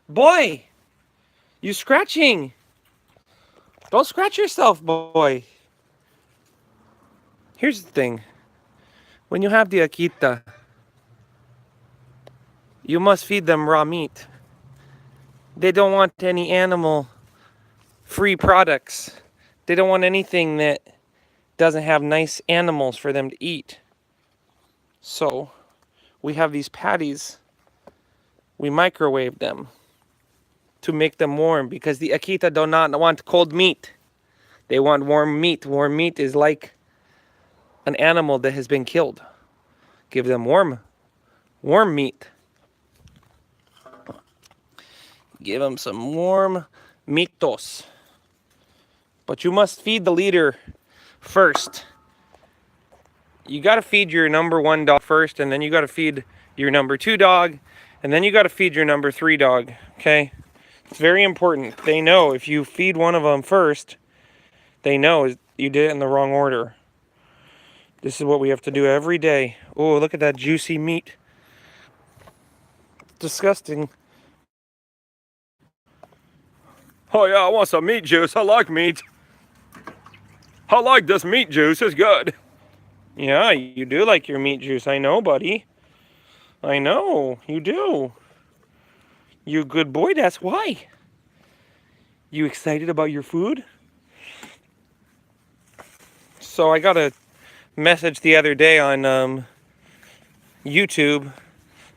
Boy, you scratching. Don't scratch yourself, boy. Here's the thing. When you have the akita, you must feed them raw meat. They don't want any animal free products. They don't want anything that doesn't have nice animals for them to eat. So, we have these patties. We microwave them to make them warm because the akita do not want cold meat. They want warm meat. Warm meat is like an animal that has been killed. Give them warm meat. Give them some warm mitos. But you must feed the leader first. You got to feed your number 1 dog first, and then you got to feed your number 2 dog, and then you got to feed your number 3 dog, okay? It's very important. They know if you feed one of them first, they know you did it in the wrong order. This is what we have to do every day. Oh, look at that juicy meat. Disgusting. Oh yeah, I want some meat juice. I like meat. I like this meat juice. It's good. Yeah, you do like your meat juice. I know, buddy. I know, you do. You good boy, that's why. You excited about your food? So I got a message the other day on YouTube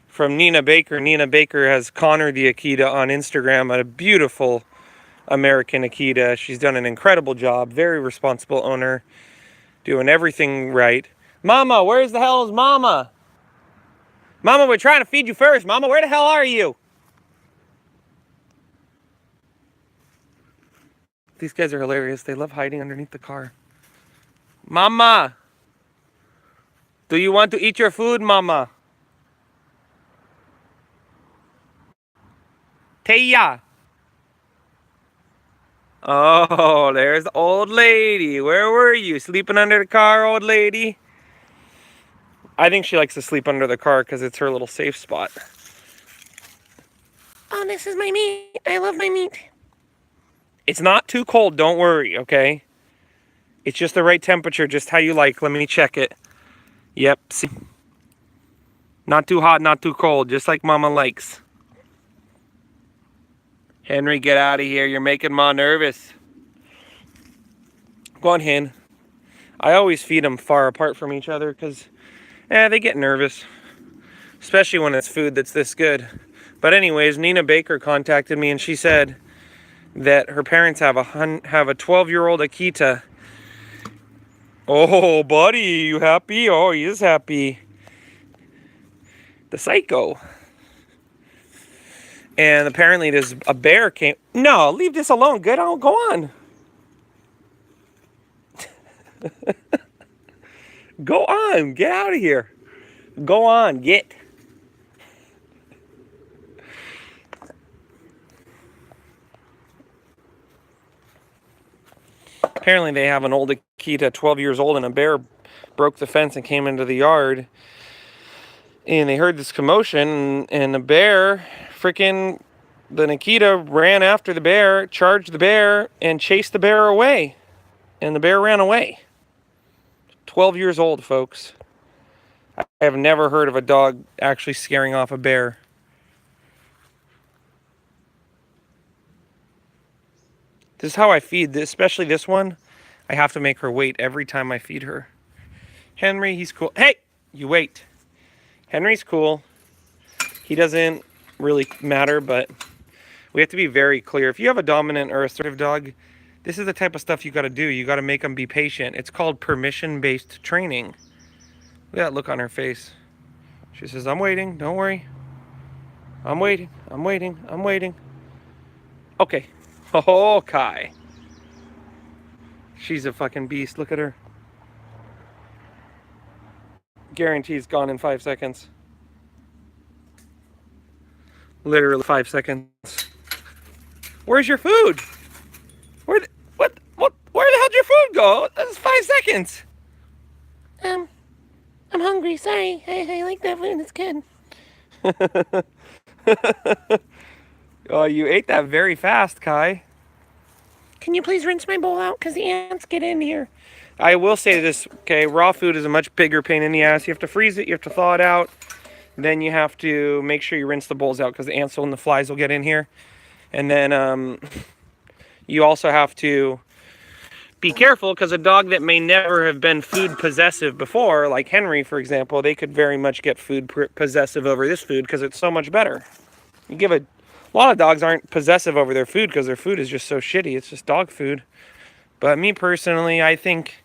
from Nina Baker. Nina Baker has Connor the Akita on Instagram, a beautiful American Akita. She's done an incredible job, very responsible owner, doing everything right. Mama, where's the hell is Mama? Mama, we're trying to feed you first. Mama, where the hell are you? These guys are hilarious. They love hiding underneath the car. Mama, do you want to eat your food, Mama? Teya. Oh, there's the old lady. Where were you? Sleeping under the car, old lady? I think she likes to sleep under the car because it's her little safe spot. Oh, this is my meat. I love my meat. It's not too cold, don't worry, okay? It's just the right temperature, just how you like. Let me check it. Yep, see? Not too hot, not too cold, just like Mama likes. Henry, get out of here. You're making Ma nervous. Go on, Hen. I always feed them far apart from each other because they get nervous. Especially when it's food that's this good. But anyways, Nina Baker contacted me and she said that her parents have a 12-year-old Akita. Oh, buddy, you happy? Oh, he is happy. The psycho. And apparently there's a bear came. No, leave this alone. Go on. Go on. Get out of here. Go on. Get. Apparently they have an old Akita, 12 years old, and a bear broke the fence and came into the yard. And they heard this commotion, and the bear, the Akita ran after the bear, charged the bear, and chased the bear away. And the bear ran away. 12 years old, folks. I have never heard of a dog actually scaring off a bear. This is how I feed this, especially this one. I have to make her wait every time I feed her. Henry, he's cool. Hey, you wait. Henry's cool. He doesn't really matter, but we have to be very clear. If you have a dominant or assertive dog, this is the type of stuff you got to do. You got to make them be patient. It's called permission-based training. Look at that look on her face. She says, I'm waiting. Don't worry. I'm waiting. I'm waiting. I'm waiting. Okay. Oh, Kai. She's a fucking beast. Look at her. Guarantee's gone in 5 seconds. Literally 5 seconds. Where's your food? Where the hell did your food go? That's 5 seconds. I'm hungry. Sorry. I like that food. It's good. Oh, you ate that very fast, Kai. Can you please rinse my bowl out? Because the ants get in here. I will say this, okay, raw food is a much bigger pain in the ass. You have to freeze it, you have to thaw it out. Then you have to make sure you rinse the bowls out because the ants and the flies will get in here. And then you also have to be careful because a dog that may never have been food possessive before, like Henry, for example, they could very much get food possessive over this food because it's so much better. You give a lot of dogs aren't possessive over their food because their food is just so shitty. It's just dog food. But me personally, I think,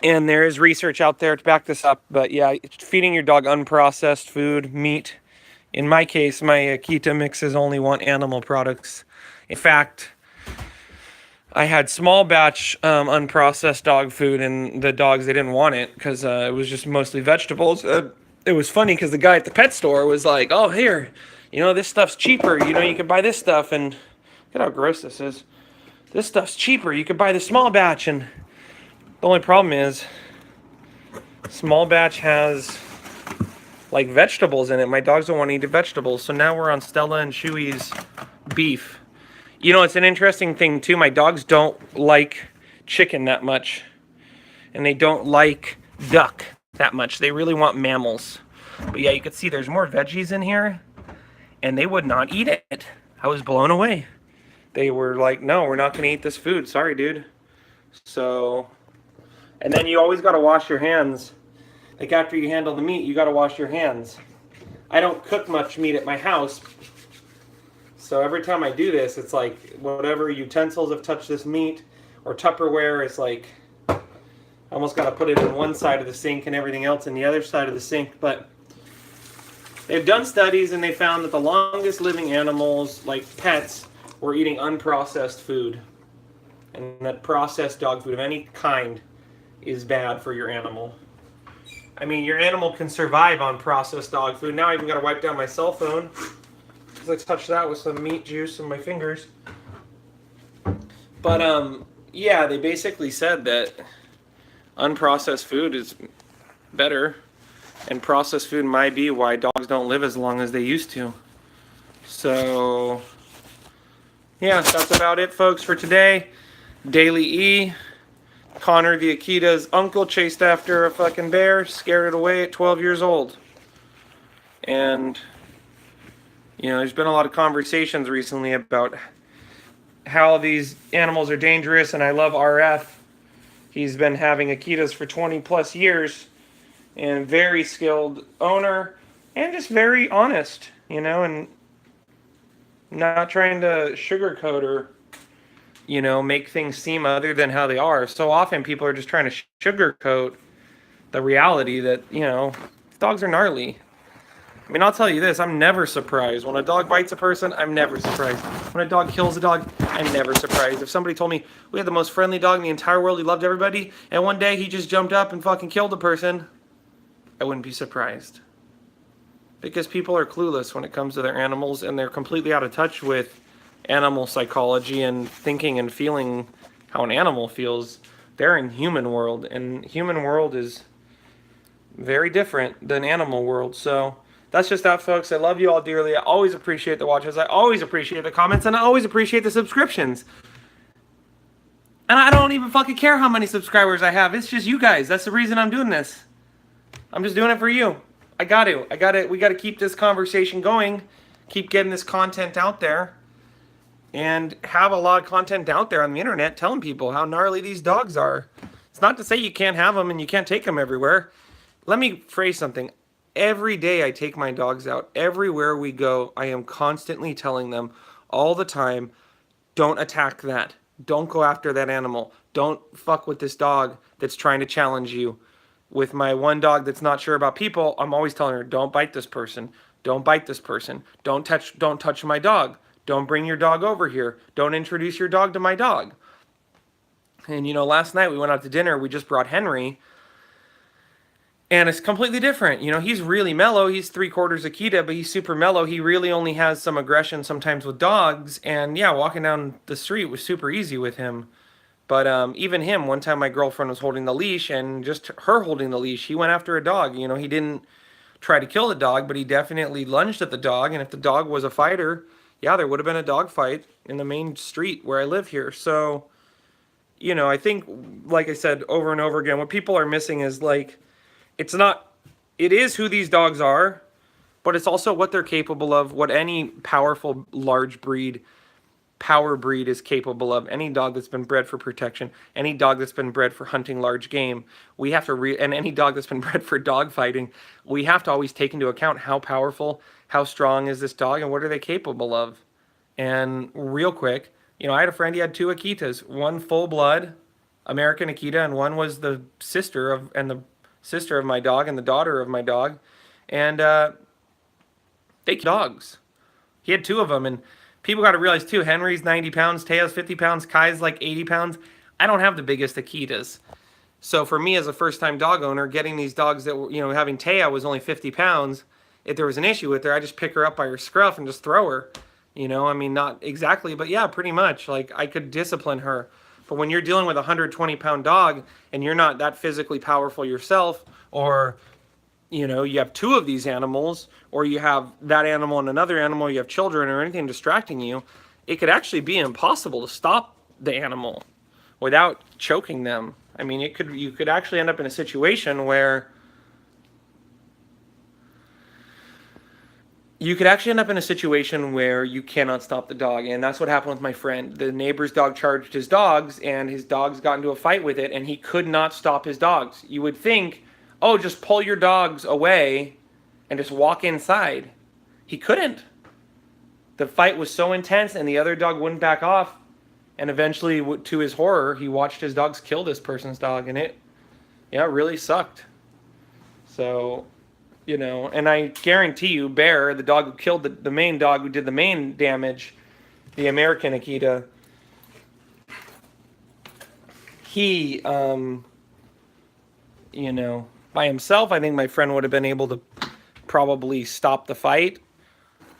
and there is research out there to back this up, but yeah, feeding your dog unprocessed food, meat. In my case, my Akita mixes only want animal products. In fact, I had small batch unprocessed dog food, and the dogs, they didn't want it because it was just mostly vegetables. It was funny because the guy at the pet store was like, oh, here, this stuff's cheaper. You could buy this stuff, and look at how gross this is. This stuff's cheaper. You could buy the small batch, and the only problem is small batch has like vegetables in it. My dogs don't want to eat the vegetables, so now we're on Stella and Chewy's beef. It's an interesting thing too. My dogs don't like chicken that much, and they don't like duck that much. They really want mammals. But yeah, you can see there's more veggies in here, and they would not eat it. I was blown away. They were like, no, we're not going to eat this food. Sorry, dude. So, and then you always got to wash your hands. Like after you handle the meat, you got to wash your hands. I don't cook much meat at my house. So every time I do this, it's like whatever utensils have touched this meat or Tupperware, it's like I almost got to put it in one side of the sink and everything else in the other side of the sink. But they've done studies and they found that the longest living animals, like pets, were eating unprocessed food. And that processed dog food of any kind is bad for your animal. I mean, your animal can survive on processed dog food. Now I even got to wipe down my cell phone because I touched that with some meat juice in my fingers. But yeah, they basically said that unprocessed food is better, and processed food might be why dogs don't live as long as they used to. So yeah, that's about it, folks, for today. Daily E. Connor the Akita's uncle chased after a fucking bear, scared it away at 12 years old. And, there's been a lot of conversations recently about how these animals are dangerous, and I love RF. He's been having Akitas for 20 plus years, and very skilled owner, and just very honest, and not trying to sugarcoat or make things seem other than how they are. So often people are just trying to sugarcoat the reality that, dogs are gnarly. I mean, I'll tell you this, I'm never surprised. When a dog bites a person, I'm never surprised. When a dog kills a dog, I'm never surprised. If somebody told me we had the most friendly dog in the entire world, he loved everybody, and one day he just jumped up and fucking killed a person, I wouldn't be surprised. Because people are clueless when it comes to their animals, and they're completely out of touch with animal psychology and thinking and feeling how an animal feels. They're in human world, and human world is very different than animal world. So that's just that, folks. I love you all dearly. I always appreciate the watches. I always appreciate the comments, and I always appreciate the subscriptions. And I don't even fucking care how many subscribers I have. It's just you guys. That's the reason I'm doing this. I'm just doing it for you. I got to. We got to keep this conversation going. Keep getting this content out there. And have a lot of content out there on the internet telling people how gnarly these dogs are. It's not to say you can't have them and you can't take them everywhere. Let me phrase something. Every day I take my dogs out. Everywhere we go, I am constantly telling them all the time, don't attack that. Don't go after that animal. Don't fuck with this dog that's trying to challenge you. With my one dog that's not sure about people, I'm always telling her, don't bite this person. Don't bite this person. Don't touch my dog. Don't bring your dog over here. Don't introduce your dog to my dog. And, last night we went out to dinner. We just brought Henry. And it's completely different. He's really mellow. He's 3/4 Akita, but he's super mellow. He really only has some aggression sometimes with dogs. And, yeah, walking down the street was super easy with him. But even him, one time my girlfriend was holding the leash, and just her holding the leash, he went after a dog. He didn't try to kill the dog, but he definitely lunged at the dog. And if the dog was a fighter, yeah, there would have been a dog fight in the main street where I live here. So, you know, I think, like I said over and over again, what people are missing is like, it's not, it is who these dogs are, but it's also what they're capable of, what any powerful large breed, power breed is capable of. Any dog that's been bred for protection, any dog that's been bred for hunting large game, we have to and any dog that's been bred for dog fighting, we have to always take into account how powerful, how strong is this dog, and what are they capable of. And real quick, you know, I had a friend, he had two Akitas, one full blood American Akita, and one was the sister of, and the sister of my dog and the daughter of my dog. And they dogs. He had two of them, and people got to realize too, Henry's 90 pounds, Teo's 50 pounds, Kai's like 80 pounds. I don't have the biggest Akitas. So for me as a first-time dog owner, getting these dogs that were, you know, having Teo was only 50 pounds, if there was an issue with her, I just pick her up by her scruff and just throw her. You know, I mean, not exactly, but yeah, pretty much. Like, I could discipline her. But when you're dealing with a 120-pound dog and you're not that physically powerful yourself, or, you know, you have two of these animals, or you have that animal and another animal, you have children or anything distracting you, it could actually be impossible to stop the animal without choking them. I mean, you could actually end up in a situation where you cannot stop the dog. And that's what happened with my friend. The neighbor's dog charged his dogs, and his dogs got into a fight with it, and he could not stop his dogs. You would think, oh, just pull your dogs away and just walk inside. He couldn't. The fight was so intense, and the other dog wouldn't back off. And eventually, to his horror, he watched his dogs kill this person's dog, and it really sucked. So, you know, and I guarantee you, Bear, the dog who killed the main dog who did the main damage, the American Akita, he, you know, by himself, I think my friend would have been able to probably stop the fight.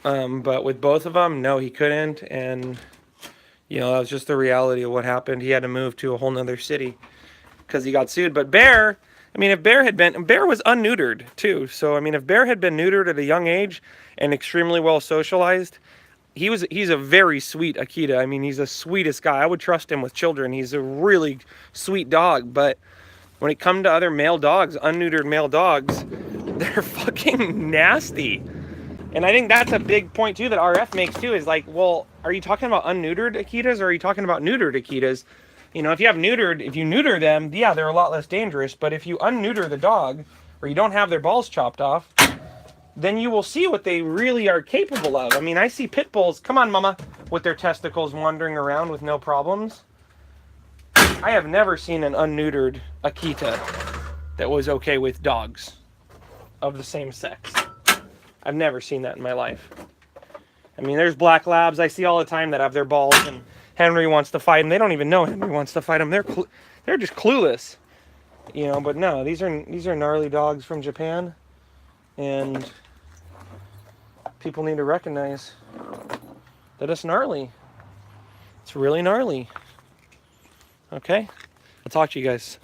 But with both of them, no, he couldn't. And, you know, that was just the reality of what happened. He had to move to a whole nother city because he got sued. But Bear, I mean, if Bear was unneutered too. So, I mean, if Bear had been neutered at a young age and extremely well socialized, he's a very sweet Akita. I mean, he's the sweetest guy. I would trust him with children. He's a really sweet dog. But when it comes to other male dogs, unneutered male dogs, they're fucking nasty. And I think that's a big point too that RF makes too, is like, well, are you talking about unneutered Akitas or are you talking about neutered Akitas? You know, if you neuter them, yeah, they're a lot less dangerous. But if you unneuter the dog, or you don't have their balls chopped off, then you will see what they really are capable of. I mean, I see pit bulls, come on, mama, with their testicles wandering around with no problems. I have never seen an unneutered Akita that was okay with dogs of the same sex. I've never seen that in my life. I mean, there's black labs I see all the time that have their balls, and Henry wants to fight them. They don't even know Henry wants to fight them. They're just clueless, you know. But no, these are gnarly dogs from Japan, and people need to recognize that it's gnarly. It's really gnarly. Okay, I'll talk to you guys.